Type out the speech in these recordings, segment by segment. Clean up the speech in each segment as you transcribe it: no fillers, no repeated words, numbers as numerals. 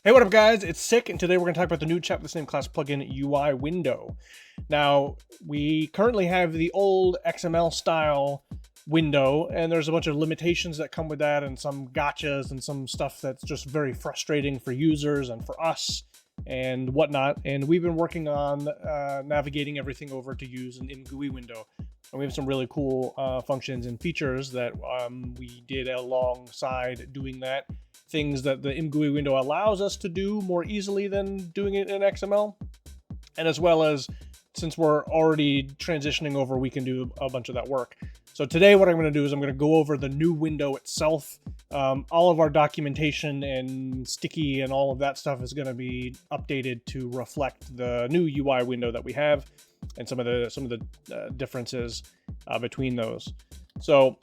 Hey, what up guys? It's Sick, and today we're going to talk about the new ChatWithThisName class plugin UI window. Now, we currently have the old XML style window, and there's a bunch of limitations that come with that, and some gotchas, and some stuff that's just very frustrating for users and for us, and whatnot. And we've been working on navigating everything over to use an imgui window. And we have some really cool functions and features that we did alongside doing that. Things that the imgui window allows us to do more easily than doing it in XML. And as well as, since we're already transitioning over, we can do a bunch of that work. So today what I'm going to do is I'm going to go over the new window itself. All of our documentation and sticky and all of that stuff is going to be updated to reflect the new UI window that we have and some of the differences between those. So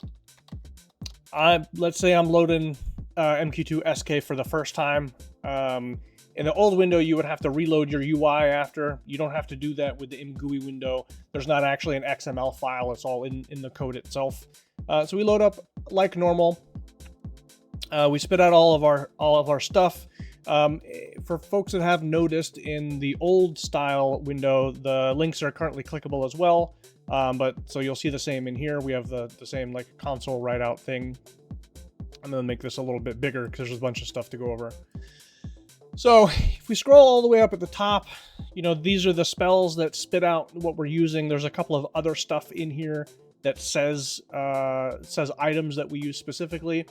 let's say I'm loading MQ2 SK for the first time. In the old window, you would have to reload your UI after. You don't have to do that with the imgui window. There's not actually an XML file. It's all in the code itself. So we load up like normal. We spit out all of our stuff. For folks that have noticed, in the old style window, the links are currently clickable as well. But so you'll see the same in here. We have the same like console write out thing. I'm going to make this a little bit bigger because there's a bunch of stuff to go over. So if we scroll all the way up at the top, you know, these are the spells that spit out what we're using. There's a couple of other stuff in here that says items that we use specifically.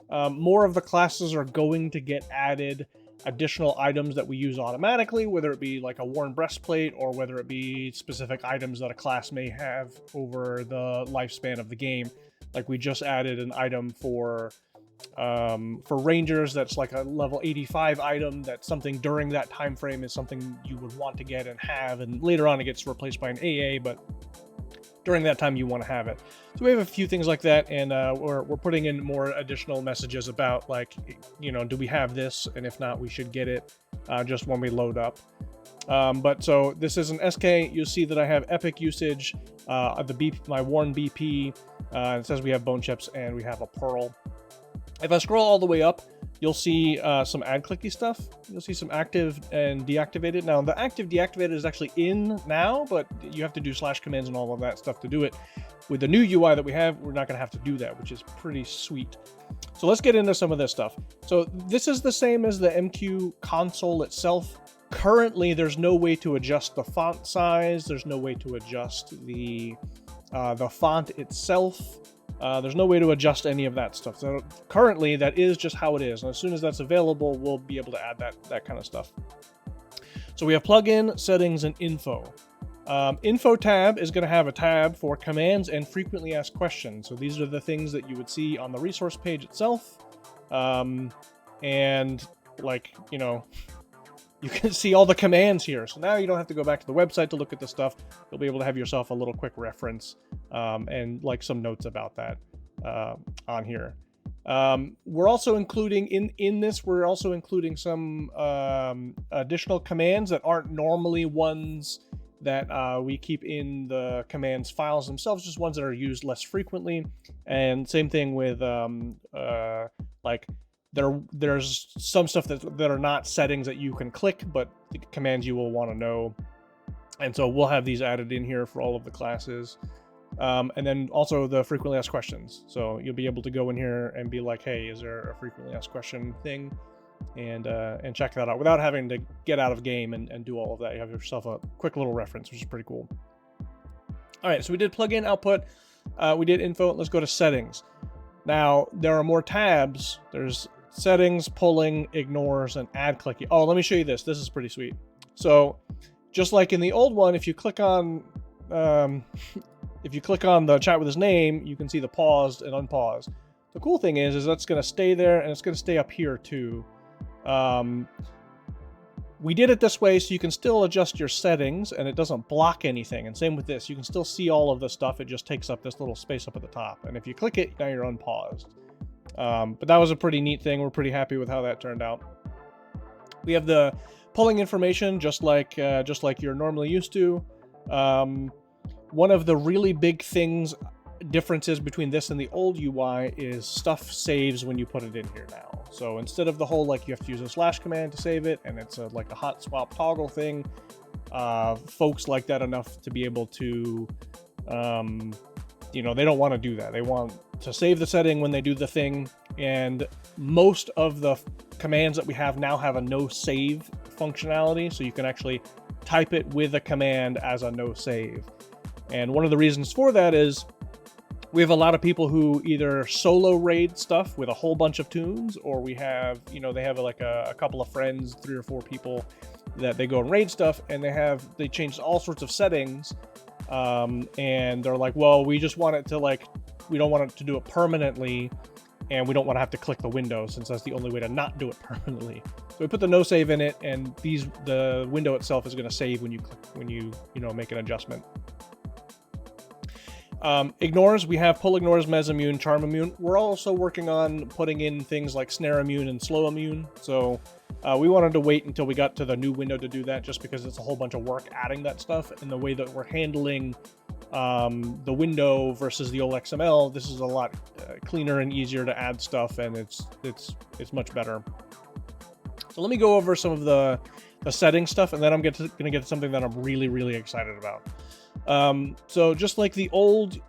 More of the classes are going to get added additional items that we use automatically, whether it be like a worn breastplate or whether it be specific items that a class may have over the lifespan of the game. Like we just added an item for Rangers that's like a level 85 item. That's something during that time frame is something you would want to get and have, and later on it gets replaced by an AA, but during that time you want to have it. So we have a few things like that, and we're putting in more additional messages about, like, you know, do we have this, and if not, we should get it just when we load up. But so this is an SK. You'll see that I have epic usage, my worn BP. It says we have bone chips and we have a pearl. If I scroll all the way up, you'll see some addclickies stuff. You'll see some active and deactivated. Now, the active deactivated is actually in now, but you have to do / commands and all of that stuff to do it. With the new UI that we have, we're not going to have to do that, which is pretty sweet. So let's get into some of this stuff. So this is the same as the MQ console itself. Currently, there's no way to adjust the font size. There's no way to adjust the font itself. There's no way to adjust any of that stuff. So currently, that is just how it is. And as soon as that's available, we'll be able to add that kind of stuff. So we have plugin, settings, and info. Info tab is going to have a tab for commands and frequently asked questions. So these are the things that you would see on the resource page itself. And like, you know, you can see all the commands here. So now you don't have to go back to the website to look at the stuff. You'll be able to have yourself a little quick reference and like some notes about that on here. We're also including in this, we're also including some additional commands that aren't normally ones that we keep in the commands files themselves, just ones that are used less frequently. And same thing with like, there's some stuff that are not settings that you can click, but the commands you will want to know. And so we'll have these added in here for all of the classes. And then also the frequently asked questions. So you'll be able to go in here and be like, hey, is there a frequently asked question thing? And check that out without having to get out of game and do all of that. You have yourself a quick little reference, which is pretty cool. All right, so we did plugin output. We did info. Let's go to settings. Now, there are more tabs. There's settings, polling, ignores, and addclickies. Oh, let me show you this. This is pretty sweet. So just like in the old one, if you click on the chat with his name, you can see the paused and unpaused. The cool thing is that's going to stay there, and it's going to stay up here too. We did it this way so you can still adjust your settings and it doesn't block anything. And same with this, you can still see all of the stuff. It just takes up this little space up at the top. And if you click it, now you're unpaused. But that was a pretty neat thing. We're pretty happy with how that turned out. We have the polling information, just like you're normally used to. One of the really big things, differences between this and the old UI is stuff saves when you put it in here now. So instead of the whole like you have to use a slash command to save it and it's like a hot swap toggle thing, folks like that enough to be able to, you know, they don't want to do that. They want to save the setting when they do the thing, and most of the commands that we have now have a no save functionality, so you can actually type it with a command as a no save. And one of the reasons for that is we have a lot of people who either solo raid stuff with a whole bunch of tunes, or we have, you know, they have like a couple of friends, 3 or 4 people that they go and raid stuff, and they changed all sorts of settings, and they're like, well, we just want it to like, we don't want it to do it permanently, and we don't want to have to click the window since that's the only way to not do it permanently. So we put the no save in it, and the window itself is going to save when you click, you know, make an adjustment. Ignores, we have pull ignores, mez immune, charm immune. We're also working on putting in things like snare immune and slow immune. So we wanted to wait until we got to the new window to do that, just because it's a whole bunch of work adding that stuff. And the way that we're handling the window versus the old XML, this is a lot cleaner and easier to add stuff, and it's much better. So let me go over some of the setting stuff, and then I'm going to get to something that I'm really, really excited about. So just like the old,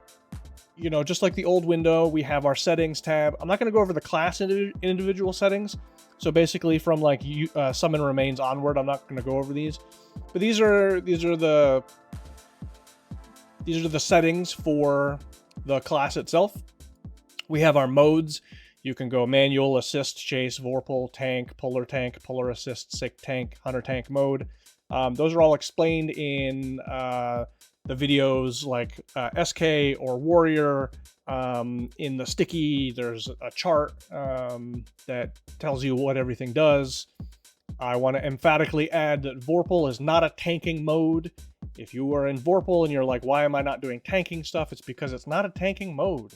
you know, just like the old window, we have our settings tab. I'm not going to go over the class individual settings. So basically from like summon remains onward, I'm not going to go over these, but these are the settings for the class itself. We have our modes. You can go manual, assist, chase, vorpal, tank, puller assist, sick tank, hunter tank mode. Those are all explained in the videos like SK or Warrior. In the sticky, there's a chart that tells you what everything does. I want to emphatically add that vorpal is not a tanking mode. If you are in vorpal and you're like, why am I not doing tanking stuff? It's because it's not a tanking mode.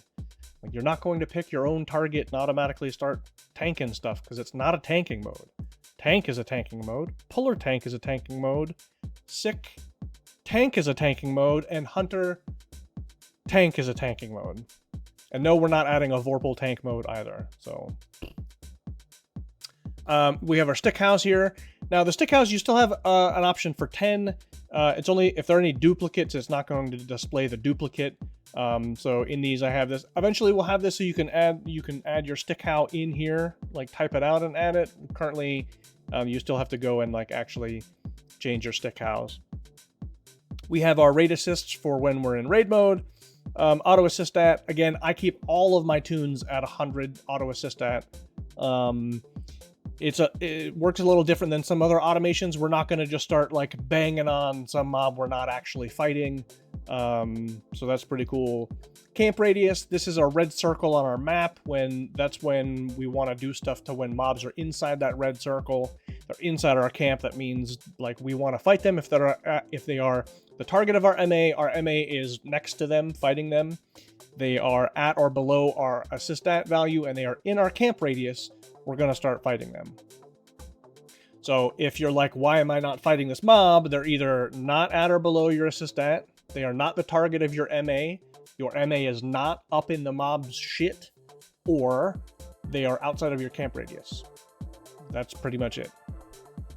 Like, you're not going to pick your own target and automatically start tanking stuff, because it's not a tanking mode. Tank is a tanking mode. Puller tank is a tanking mode. Sick tank is a tanking mode. And hunter tank is a tanking mode. And no, we're not adding a vorpal tank mode either. So we have our stick house here. Now the stick house, you still have an option for 10. It's only if there are any duplicates, it's not going to display the duplicate. So in these, I have this. Eventually we'll have this so you can add your stick house in here, like type it out and add it. Currently, you still have to go and like actually change your stick house. We have our raid assists for when we're in raid mode. Auto assist at, again, I keep all of my tunes at 100 auto assist at. It works a little different than some other automations. We're not going to just start like banging on some mob we're not actually fighting. So that's pretty cool. Camp radius, this is our red circle on our map. That's when we want to do stuff to when mobs are inside that red circle. They're inside our camp. That means like we want to fight them if they are the target of our MA is next to them, fighting them. They are at or below our assist at value, and they are in our camp radius. We're going to start fighting them. So if you're like, why am I not fighting this mob? They're either not at or below your assist at. They are not the target of your MA. Your MA is not up in the mob's shit, or they are outside of your camp radius. That's pretty much it.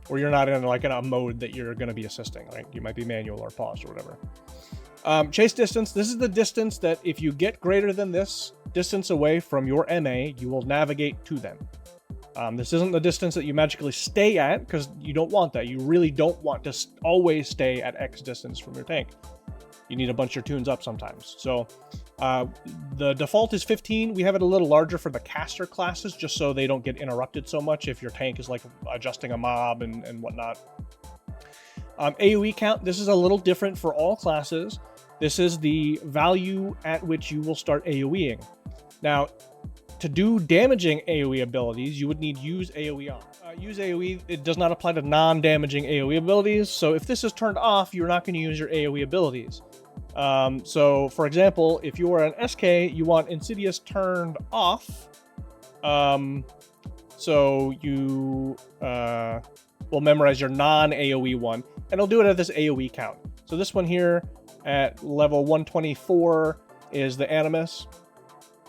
Or you're not in like in a mode that you're going to be assisting, right? You might be manual or paused or whatever. Chase distance. This is the distance that if you get greater than this distance away from your MA, you will navigate to them. This isn't the distance that you magically stay at, because you don't want that. You really don't want to always stay at X distance from your tank. You need a bunch of tunes up sometimes. So the default is 15. We have it a little larger for the caster classes, just so they don't get interrupted so much if your tank is like adjusting a mob and whatnot. AoE count, this is a little different for all classes. This is the value at which you will start AoEing. Now, to do damaging AoE abilities, you would need UseAoE on. UseAoE, it does not apply to non-damaging AoE abilities, so if this is turned off, you're not going to use your AoE abilities. So, for example, if you are an SK, you want Insidious turned off, so you will memorize your non-AoE one, and it'll do it at this AoE count. So this one here, at level 124, is the animus.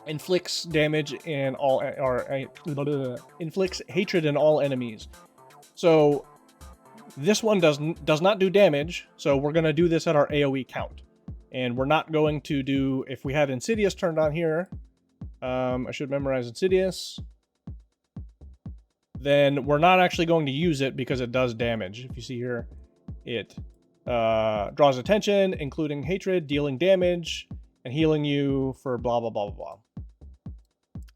Inflicts damage in all, inflicts hatred in all enemies. So this one does not do damage, so we're going to do this at our AoE count. And we're not going to do, if we had Insidious turned on here, I should memorize Insidious, then we're not actually going to use it because it does damage. If you see here, it draws attention, including hatred, dealing damage, and healing you for blah, blah, blah, blah, blah.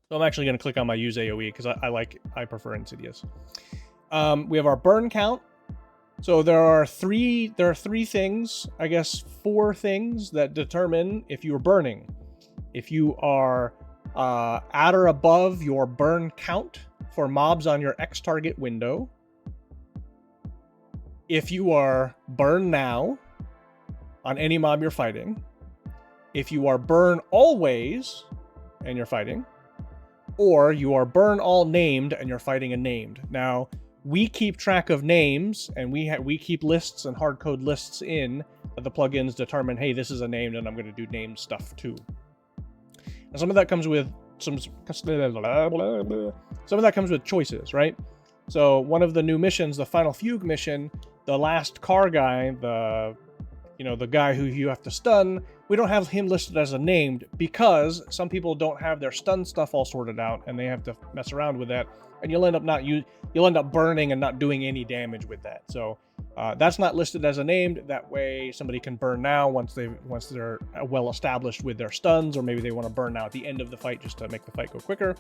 So I'm actually going to click on my UseAoE because I prefer Insidious. We have our burn count. So there are three things, I guess 4 things that determine if you are burning. If you are at or above your burn count for mobs on your X target window. If you are burn now on any mob you're fighting. If you are burn always and you're fighting. Or you are burn all named and you're fighting a named. Now, we keep track of names, and we keep lists and hard code lists in that the plugins determine, hey, this is a named, and I'm going to do named stuff too. And some of that comes with some of that comes with choices, right? So one of the new missions, the Final Fugue mission, the last car guy, the guy who you have to stun, we don't have him listed as a named because some people don't have their stun stuff all sorted out, and they have to mess around with that, and you'll end up burning and not doing any damage with that. So that's not listed as a named. That way somebody can burn now once they're well established with their stuns, or maybe they want to burn now at the end of the fight just to make the fight go quicker.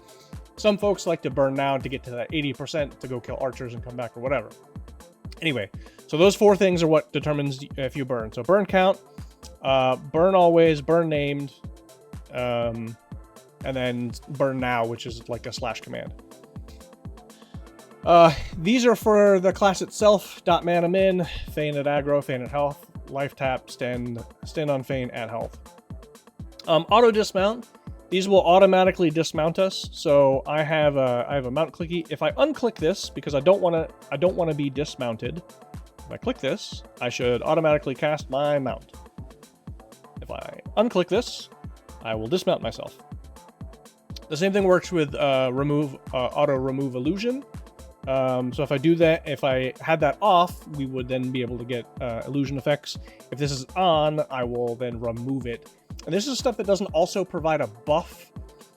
Some folks like to burn now to get to that 80% to go kill archers and come back or whatever. Anyway, so those 4 things are what determines if you burn. So burn count, burn always, burn named, and then burn now, which is like a slash command. These are for the class itself. Mana min, feign at aggro, feign at health, life tap, stand on feign at health. Auto dismount. These will automatically dismount us. So I have a mount clicky. If I unclick this because I don't want to be dismounted, if I click this, I should automatically cast my mount. If I unclick this, I will dismount myself. The same thing works with auto remove illusion. So if I do that, if I had that off, we would then be able to get illusion effects. If this is on, I will then remove it. And this is stuff that doesn't also provide a buff.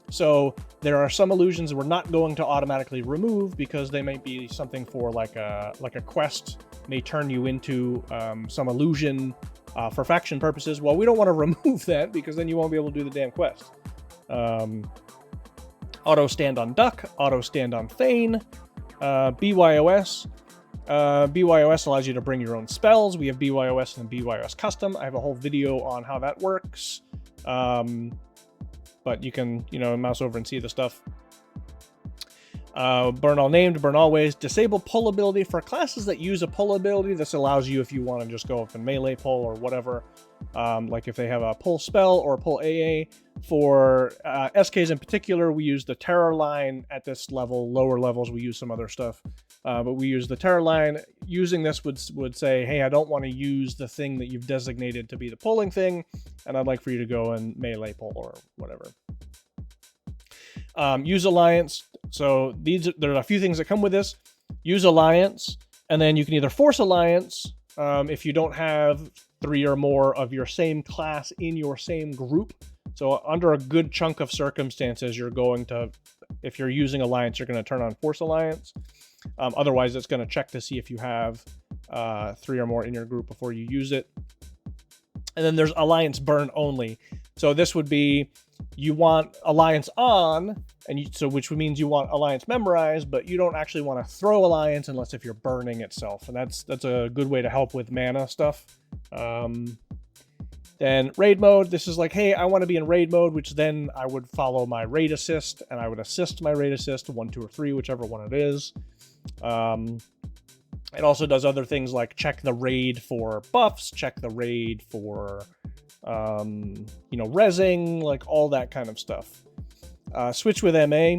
So there are some illusions we're not going to automatically remove because they might be something for like a quest may turn you into some illusion for faction purposes. Well, we don't want to remove that because then you won't be able to do the damn quest. Auto stand on duck, auto stand on feign. BYOS. BYOS allows you to bring your own spells. We have BYOS and BYOS custom. I have a whole video on how that works. But you can, mouse over and see the stuff. Burn all named, burn always. Disable pull ability for classes that use a pull ability. This allows you, if you want to just go up and melee pull or whatever, like if they have a pull spell or a pull AA. For SKs in particular, we use the terror line at this level. Lower levels, we use some other stuff. But we use the terror line. Using this would say, hey, I don't want to use the thing that you've designated to be the pulling thing, and I'd like for you to go and melee pull or whatever. Use alliance. So there are a few things that come with this. Use alliance, and then you can either force alliance if you don't have 3 or more of your same class in your same group. So under a good chunk of circumstances, you're going to, if you're using alliance, you're going to turn on force alliance. Otherwise, it's going to check to see if you have 3 or more in your group before you use it. And then there's alliance burn only. So this would be, you want alliance on, which means you want alliance memorized, but you don't actually want to throw alliance unless if you're burning itself. And that's a good way to help with mana stuff. Then raid mode, this is like, hey, I want to be in raid mode, which then I would follow my raid assist, and I would assist my raid assist to 1, 2, or 3, whichever one it is. It also does other things like check the raid for buffs, check the raid for, rezzing, like all that kind of stuff. Switch with MA.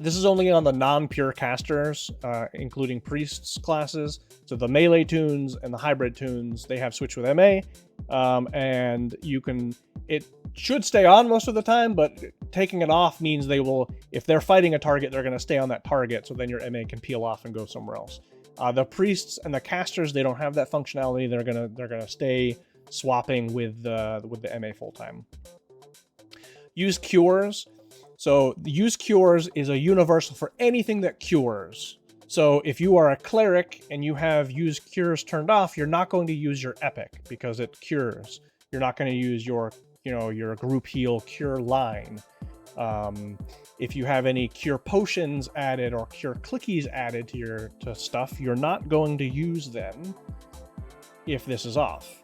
This is only on the non-pure casters, including priests classes. So the melee tunes and the hybrid tunes, they have switch with MA, and it should stay on most of the time, but taking it off means they will, if they're fighting a target, they're going to stay on that target, so then your MA can peel off and go somewhere else. The priests and the casters, they don't have that functionality. They're gonna stay swapping with the MA full time. Use cures. So use cures is a universal for anything that cures. So if you are a cleric and you have use cures turned off, you're not going to use your epic because it cures. You're not going to use your group heal cure line. If you have any cure potions added or cure clickies added to stuff, you're not going to use them if this is off.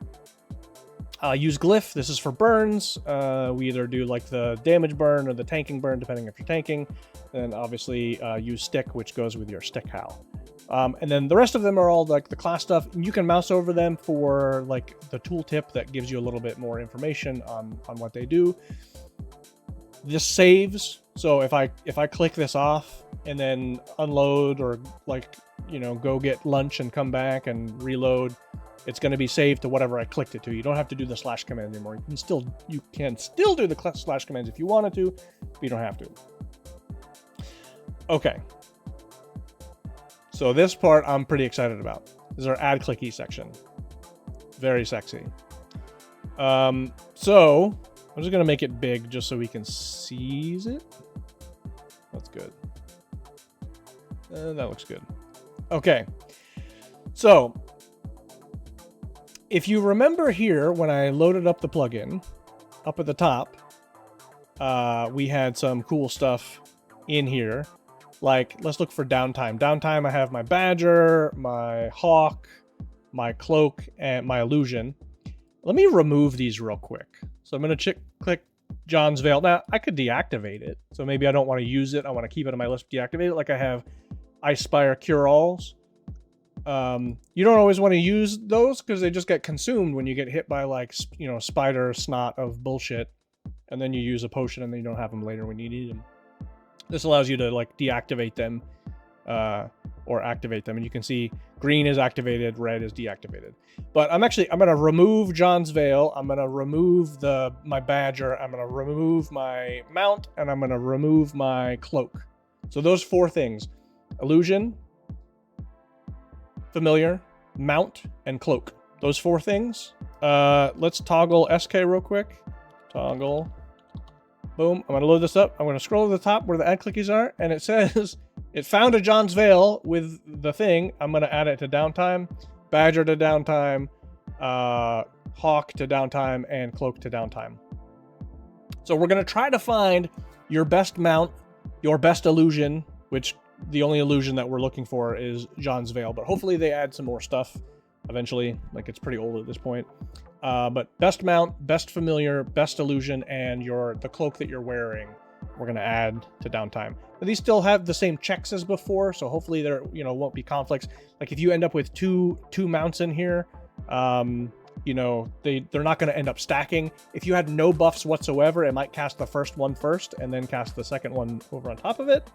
Use glyph. This is for burns. We either do like the damage burn or the tanking burn, depending if you're tanking. And obviously use stick, which goes with your stick howl. And then the rest of them are all like the class stuff. You can mouse over them for like the tooltip that gives you a little bit more information on what they do. This saves. So if I click this off and then unload or go get lunch and come back and reload, it's going to be saved to whatever I clicked it to. You don't have to do the slash command anymore. You can still do the slash commands if you wanted to, but you don't have to. Okay. So this part I'm pretty excited about. This is our addclickies section. Very sexy. So I'm just going to make it big just so we can seize it. That's good. That looks good. Okay. So if you remember here, when I loaded up the plugin, up at the top, we had some cool stuff in here. Like, let's look for downtime. Downtime, I have my badger, my hawk, my cloak, and my illusion. Let me remove these real quick. So I'm going to click John's Veil. Now, I could deactivate it. So maybe I don't want to use it. I want to keep it on my list, deactivate it, like I have Ice Spire Cure-Alls. You don't always want to use those because they just get consumed when you get hit by like, spider snot of bullshit. And then you use a potion and then you don't have them later when you need them. This allows you to like deactivate them or activate them. And you can see green is activated, red is deactivated. But I'm going to remove John's Veil. I'm going to remove my badger. I'm going to remove my mount, and I'm going to remove my cloak. So those 4 things: illusion, familiar, mount, and cloak. Those 4 things. Let's toggle SK real quick. Toggle. Boom. I'm going to load this up. I'm going to scroll to the top where the addclickies are, and it says it found a John's Veil with the thing. I'm going to add it to downtime, badger to downtime, hawk to downtime, and cloak to downtime. So we're going to try to find your best mount, your best illusion, which the only illusion that we're looking for is John's Veil, but hopefully they add some more stuff eventually. Like, it's pretty old at this point. But best mount, best familiar, best illusion, and the cloak that you're wearing, we're going to add to downtime. But these still have the same checks as before, so hopefully there won't be conflicts. Like, if you end up with two mounts in here, they're not going to end up stacking. If you had no buffs whatsoever, it might cast the first one first and then cast the second one over on top of it.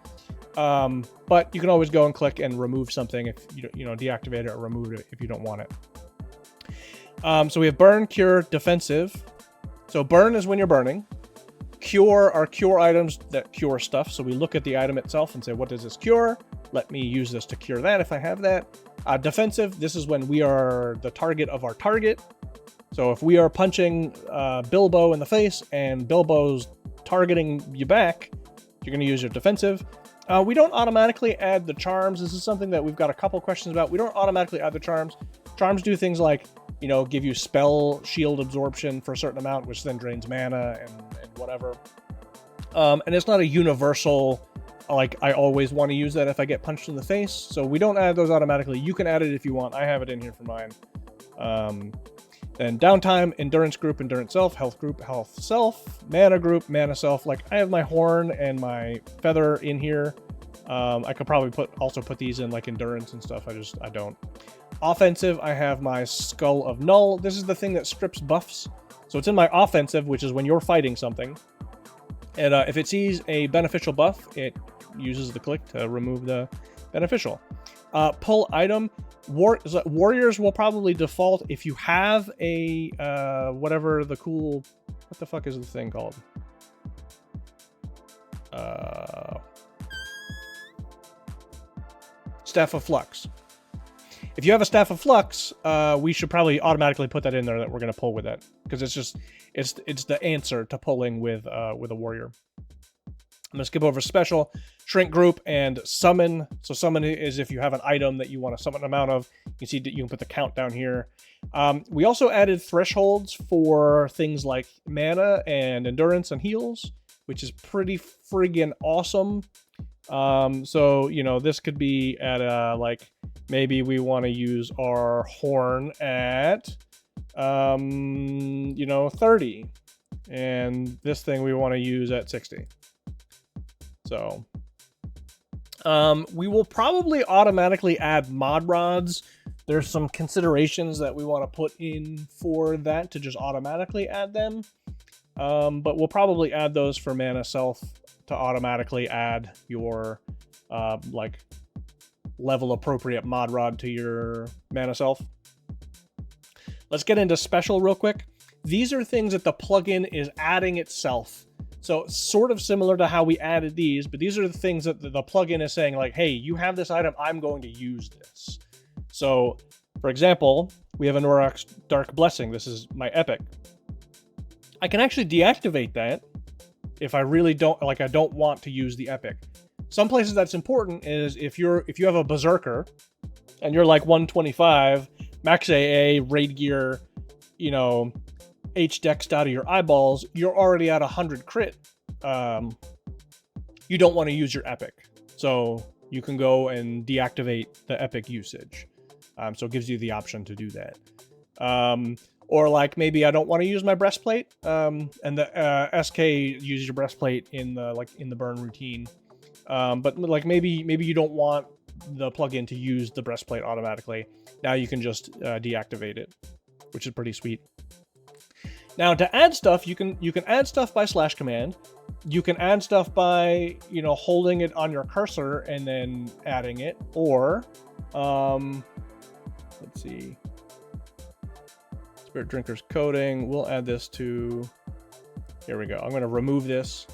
But you can always go and click and remove something if you deactivate it or remove it if you don't want it. So we have burn, cure, defensive. So burn is when you're burning. Cure are cure items that cure stuff. So we look at the item itself and say, what does this cure? Let me use this to cure that if I have that. Defensive, this is when we are the target of our target. So if we are punching Bilbo in the face and Bilbo's targeting you back, you're going to use your defensive. We don't automatically add the charms. This is something that we've got a couple questions about. We don't automatically add the charms. Charms do things like, give you spell shield absorption for a certain amount, which then drains mana and whatever. And it's not a universal, like, I always want to use that if I get punched in the face. So we don't add those automatically. You can add it if you want. I have it in here for mine. Then downtime, endurance group, endurance self, health group, health self, mana group, mana self. Like, I have my horn and my feather in here. I could probably also put these in like endurance and stuff. I don't. Offensive, I have my Skull of Null. This is the thing that strips buffs. So it's in my offensive, which is when you're fighting something. And if it sees a beneficial buff, it uses the click to remove the beneficial. Pull item. Warriors will probably default if you have a whatever the cool, what the fuck is the thing called? Staff of Flux. If you have a Staff of Flux, we should probably automatically put that in there that we're going to pull with it, because it's the answer to pulling with a warrior. I'm going to skip over special, shrink group, and summon. So summon is if you have an item that you want to summon an amount of. You can see that you can put the count down here. We also added thresholds for things like mana and endurance and heals, which is pretty friggin' awesome. So, you know, this could be at like, maybe we want to use our horn at, you know, 30. And this thing we want to use at 60. So, we will probably automatically add mod rods. There's some considerations that we want to put in for that to just automatically add them. But we'll probably add those for mana self to automatically add your, like, level appropriate mod rod to your mana self. Let's get into special real quick. These are things that the plugin is adding itself. So sort of similar to how we added these, but these are the things that the plugin is saying, like, hey, you have this item, I'm going to use this. So, for example, we have a Norak's Dark Blessing. This is my epic. I can actually deactivate that if I really don't, like, I don't want to use the epic. Some places that's important is if you have a Berserker and you're like 125, max AA, raid gear, you know, H-dexed out of your eyeballs, you're already at 100 crit. You don't want to use your epic. So you can go and deactivate the epic usage. So it gives you the option to do that. Or like maybe I don't want to use my breastplate, and the SK uses your breastplate in the burn routine. But like maybe you don't want the plugin to use the breastplate automatically. Now you can just deactivate it, which is pretty sweet. Now to add stuff, you can add stuff by / command. You can add stuff by, you know, holding it on your cursor and then adding it, or let's see. Spirit Drinker's Coding. We'll add this to, here we go. I'm going to remove this.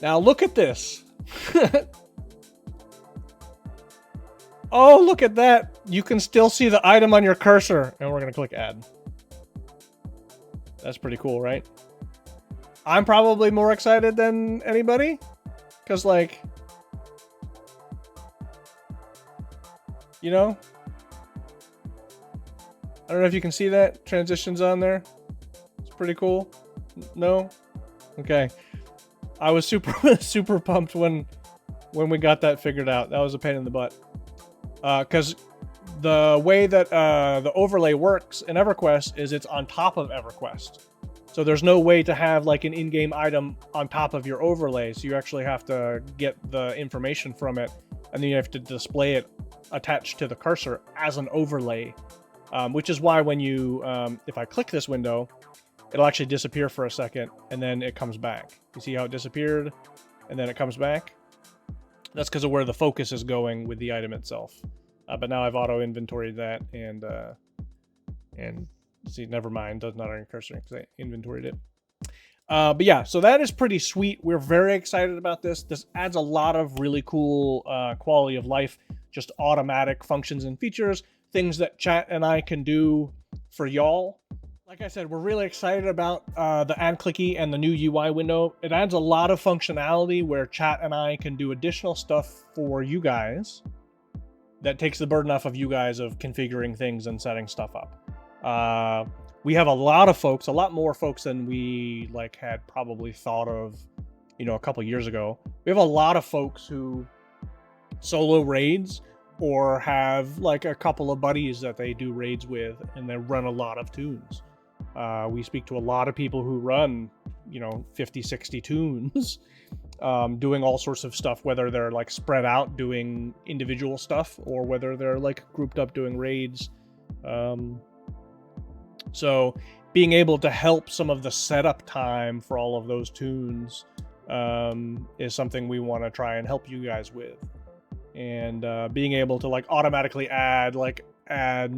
Now look at this. Oh, look at that. You can still see the item on your cursor. And we're going to click add. That's pretty cool, right? I'm probably more excited than anybody. Because, like, you know, I don't know if you can see that. Transitions on there. It's pretty cool. No? Okay. I was super pumped when we got that figured out. That was a pain in the butt. Because the way that the overlay works in EverQuest is it's on top of EverQuest. So there's no way to have like an in-game item on top of your overlay. So you actually have to get the information from it, and then you have to display it attached to the cursor as an overlay. Which is why when you, if I click this window, it'll actually disappear for a second, and then it comes back. You see how it disappeared, and then it comes back? That's because of where the focus is going with the item itself. But now I've auto-inventoried that, and see, never mind, does not on your cursor because I inventoried it. But yeah, so that is pretty sweet. We're very excited about this. This adds a lot of really cool quality of life, just automatic functions and features, things that chat and I can do for y'all. Like I said, we're really excited about the addclickies and the new UI window. It adds a lot of functionality where chat and I can do additional stuff for you guys that takes the burden off of you guys of configuring things and setting stuff up. We have a lot of folks, a lot more folks than we like had probably thought of, you know, a couple years ago. We have a lot of folks who solo raids or have like a couple of buddies that they do raids with, and they run a lot of tunes. We speak to a lot of people who run, you know, 50, 60 tunes, doing all sorts of stuff, whether they're like spread out doing individual stuff or whether they're like grouped up doing raids. So being able to help some of the setup time for all of those tunes is something we want to try and help you guys with. And being able to like automatically add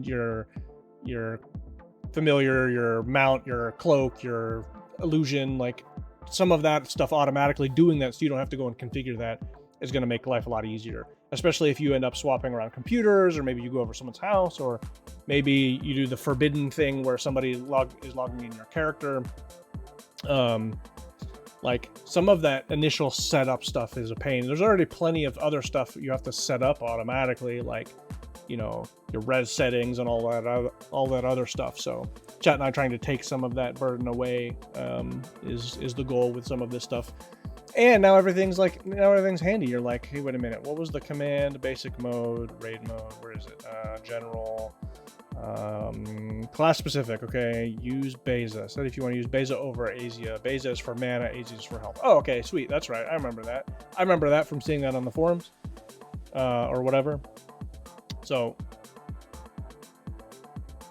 your familiar, your mount, your cloak, your illusion, like some of that stuff automatically doing that so you don't have to go and configure that is going to make life a lot easier, especially if you end up swapping around computers, or maybe you go over someone's house, or maybe you do the forbidden thing where somebody is logging in your character. Like some of that initial setup stuff is a pain. There's already plenty of other stuff you have to set up automatically, like, you know, your res settings and all that other stuff. So Chat and I trying to take some of that burden away is the goal with some of this stuff. And now everything's handy. You're like, hey, wait a minute, what was the command? Basic mode, raid mode, where is it? General, class specific. Okay, use Beza. Said if you want to use Beza over Asia. Beza is for mana, Asia is for health. Oh, okay, sweet, that's right. I remember that. I remember that from seeing that on the forums, or whatever. So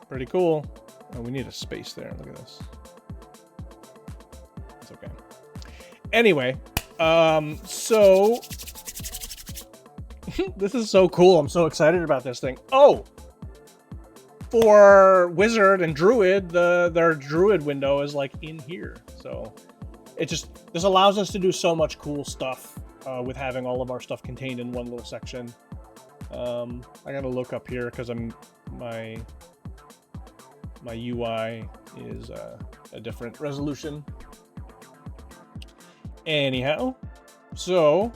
pretty cool. Oh, we need a space there. Look at this. It's okay. Anyway, so this is so cool. I'm so excited about this thing. Oh, for Wizard and Druid, their Druid window is like in here. So this allows us to do so much cool stuff with having all of our stuff contained in one little section. I gotta look up here because my UI is a different resolution. Anyhow, so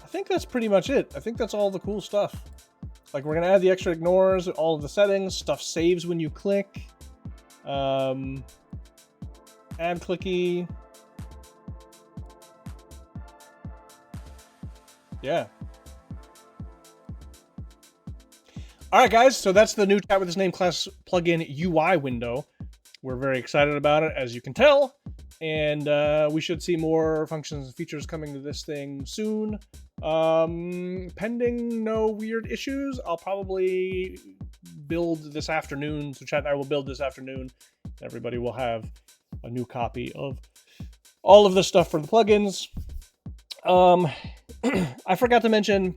I think that's pretty much it. I think that's all the cool stuff. Like, we're gonna add the extra ignores, all of the settings, stuff saves when you click. Addclickies. Yeah. All right, guys, so that's the new ChatWithThisName class plugin UI window. We're very excited about it, as you can tell, and we should see more functions and features coming to this thing soon. Pending no weird issues, I'll probably build this afternoon. So Chat and I will build this afternoon. Everybody will have a new copy of all of the stuff for the plugins. I forgot to mention,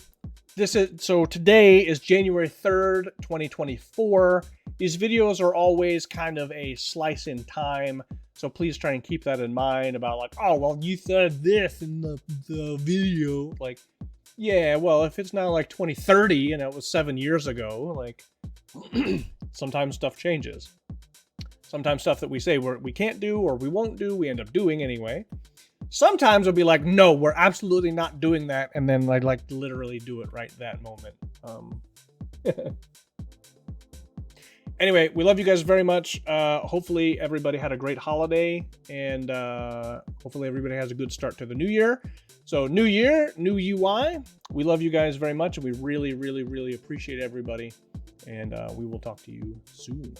so today is January 3rd, 2024. These videos are always kind of a slice in time, so please try and keep that in mind about like, oh, well, you said this in the video. Like, yeah, well, if it's now like 2030 and it was 7 years ago, like, sometimes stuff changes. Sometimes stuff that we say we can't do or we won't do, we end up doing anyway. Sometimes it'll be like, no, we're absolutely not doing that, and then I'd like literally do it right that moment. Anyway, we love you guys very much. Hopefully everybody had a great holiday, and hopefully everybody has a good start to the new year. So new year, new UI. We love you guys very much, and we really, really, really appreciate everybody. And we will talk to you soon.